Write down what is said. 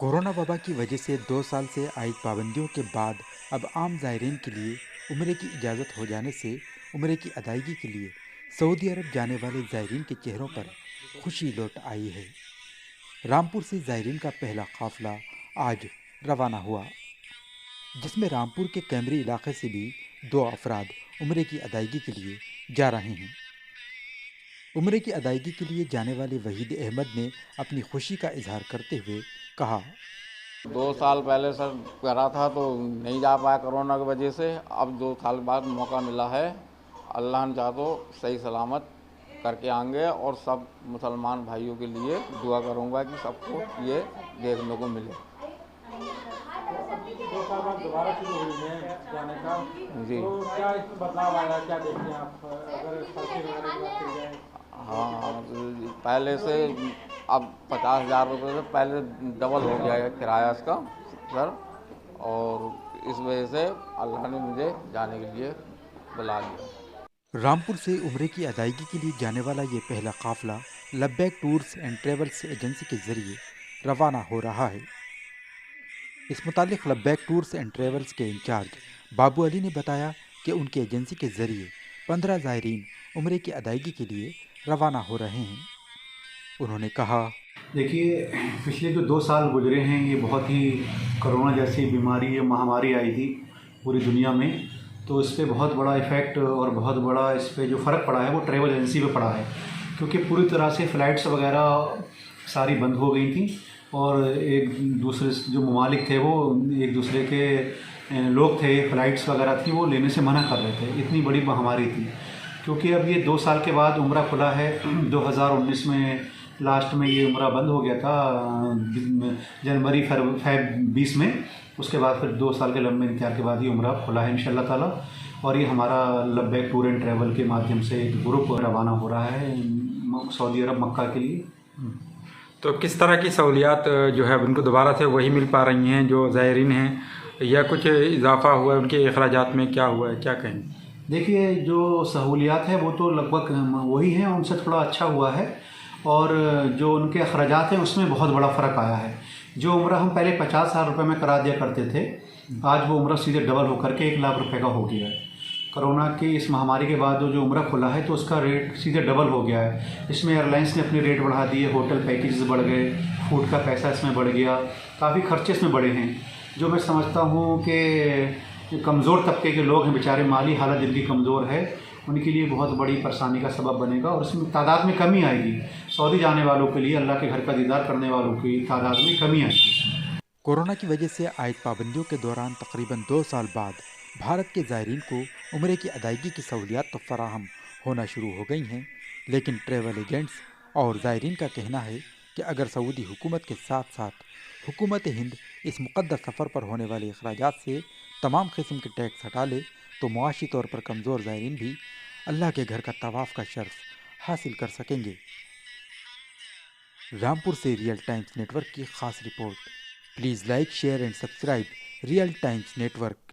Corona وبا کی وجہ سے 2 سال سے عائد پابندیوں کے بعد اب عام زائرین کے لیے عمرے کی اجازت ہو جانے سے عمرے کی ادائیگی کے لیے سعودی عرب جانے والے زائرین کے چہروں پر خوشی لوٹ آئی ہے۔ رامپور سے زائرین کا پہلا قافلہ آج روانہ ہوا، جس میں رامپور کے کیمری علاقے سے بھی 2 افراد عمرے کی ادائیگی کے لیے جا رہے ہیں۔ عمرے کی ادائیگی کے لیے جانے والے وحید احمد نے اپنی خوشی کا اظہار کرتے ہوئے کہا: 2 سال پہلے سر کرا تھا تو نہیں جا پایا کرونا کی وجہ سے، اب 2 سال بعد موقع ملا ہے۔ اللہ نے چاہا تو صحیح سلامت کر کے آئیں گے، اور سب مسلمان بھائیوں کے لیے دعا کروں گا کہ سب کو یہ دیکھنے کو ملے۔ 2 سال بعد دوبارہ شروع ہوئی ہے جانے کا، جی تو کیا اس میں بدلاؤ آیا، کیا دیکھتے ہیں آپ اگر خرچے وغیرہ کی بات کی جائے؟ ہاں، پہلے سے اب 50,000 روپے سے پہلے ڈبل ہو گیا ہے کرایہ اس کا سر، اور اس وجہ سے اللہ نے مجھے جانے کے لیے بلا لیا۔ رامپور سے عمرے کی ادائیگی کے لیے جانے والا یہ پہلا قافلہ لبیک ٹورز اینڈ ٹریولز ایجنسی کے ذریعے روانہ ہو رہا ہے۔ اس متعلق لبیک ٹورز اینڈ ٹریولز کے انچارج بابو علی نے بتایا کہ ان کی ایجنسی کے ذریعے 15 زائرین عمرے کی ادائیگی کے لیے روانہ ہو رہے ہیں۔ انہوں نے کہا: دیکھیے، پچھلے جو 2 سال گزرے ہیں یہ بہت ہی کرونا جیسی بیماری یا مہاماری آئی تھی پوری دنیا میں، تو اس پہ بہت بڑا ایفیکٹ اور بہت بڑا اس پہ جو فرق پڑا ہے وہ ٹریول ایجنسی پہ پڑا ہے، کیونکہ پوری طرح سے فلائٹس وغیرہ ساری بند ہو گئی تھیں، اور ایک دوسرے جو ممالک تھے وہ ایک دوسرے کے لوگ تھے، فلائٹس وغیرہ تھیں وہ لینے سے منع کر رہے تھے، اتنی بڑی مہاماری تھی۔ کیونکہ اب یہ 2 سال کے بعد عمرہ کھلا ہے، 2019 میں لاسٹ میں یہ عمرہ بند ہو گیا تھا، جنوری فیب 20 میں، اس کے بعد پھر 2 سال کے لمبے انتظار کے بعد یہ عمرہ کھلا ہے انشاءاللہ تعالیٰ، اور یہ ہمارا لبیک ٹور اینڈ ٹریول کے مادھیم سے ایک گروپ روانہ ہو رہا ہے سعودی عرب مکہ کے لیے۔ تو کس طرح کی سہولیات جو ہے ان کو دوبارہ سے وہی مل پا رہی ہیں جو زائرین ہیں، یا کچھ اضافہ ہوا ہے ان کے اخراجات میں، کیا ہوا ہے، کیا کہیں؟ دیکھیے، جو سہولیات ہیں وہ تو لگ بھگ وہی ہیں، ان سے تھوڑا اچھا ہوا ہے، اور جو ان کے اخراجات ہیں اس میں بہت بڑا فرق آیا ہے۔ جو عمرہ ہم پہلے 50,000 روپے میں کرا دیا کرتے تھے، آج وہ عمرہ سیدھے ڈبل ہو کر کے 1,00,000 روپے کا ہو گیا ہے۔ کرونا کی اس مہاماری کے بعد جو عمرہ کھلا ہے تو اس کا ریٹ سیدھے ڈبل ہو گیا ہے۔ اس میں ایئر لائنس نے اپنے ریٹ بڑھا دیے، ہوٹل پیکیجز بڑھ گئے، فوڈ کا پیسہ اس میں بڑھ گیا، کافی خرچے اس میں بڑھے ہیں، جو میں سمجھتا ہوں کہ کمزور طبقے کے لوگ ہیں، بیچارے مالی حالت جن کی کمزور ہے، ان کے لیے بہت بڑی پریشانی کا سبب بنے گا، اور اس میں تعداد میں کمی آئے گی۔ سعودی جانے والوں کے لیے، اللہ کے گھر کا دیدار کرنے والوں کی تعداد میں کمی آئے گی۔ کورونا کی وجہ سے عائد پابندیوں کے دوران تقریباً 2 سال بعد بھارت کے زائرین کو عمرے کی ادائیگی کی سہولیات تو فراہم ہونا شروع ہو گئی ہیں، لیکن ٹریول ایجنٹس اور زائرین کا کہنا ہے کہ اگر سعودی حکومت کے ساتھ ساتھ حکومت ہند اس مقدس سفر پر ہونے والے اخراجات سے تمام قسم کے ٹیکس ہٹا لے تو معاشی طور پر کمزور زائرین بھی اللہ کے گھر کا طواف کا شرف حاصل کر سکیں گے۔ رامپور سے ریئل ٹائمز نیٹ ورک کی خاص رپورٹ۔ Please like, share and subscribe Real Times net work.